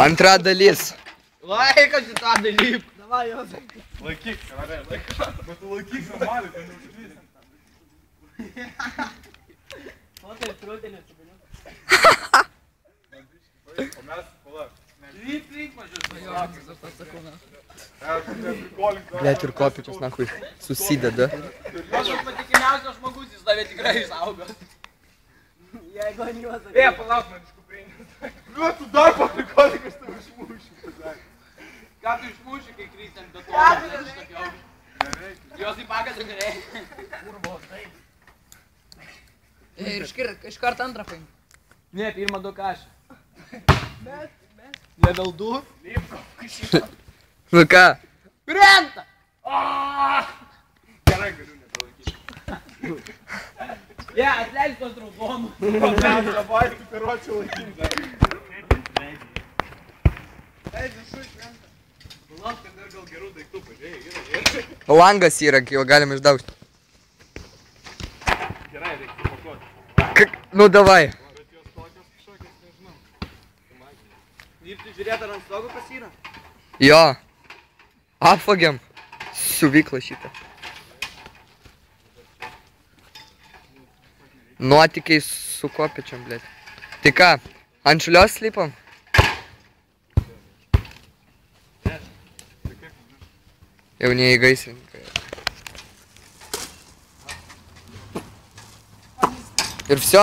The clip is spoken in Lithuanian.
Antra dalis. Laikas į tą dalyką. Davai, Jozai. Laikyk, karai, laikyk. Bet tu laikyk normaliai, kad neužklysi. O tai trūtinės, tu galiu. O mes, palauk. Lyg, mažiau. Blet ir kopičius, nahui, susideda. Jozas patikimiausias žmogus, jis tave tikrai išsaugo. Jeigu ant Jozai. Palauk, man iš kuprinės. Nu, tu dar paprikolikas tau išmūši. Ką tu išmuši, kai kryti ant betono? Jozai pakas ir nereikia. Ir iškart antrą paim. Ne, pirmą du kažą. Level 2. Nu ką? Krenta! Gerai, galiu nepalaikyti. Ja, atleis tos raudonų. Davai, tu piročių laikyk dar. Leidžiu šui krenta. Palauk, kad dar gal gerų daiktų pažiūrėjai. Gerai. Langas yra, jau galim išdaužti. Gerai, reikia pakuoti. Nu davai. Bet jos tokios kažkokios, nežinau. Lipti žiūrėti, ar ant stogo kas yra? Jo. Apvagiam. Suvyklą šitą. Nuotykiai su kopičiam, blėt. Tai ką, ant šulios slipam? Jau ne į gaisrininką. Ir vsio.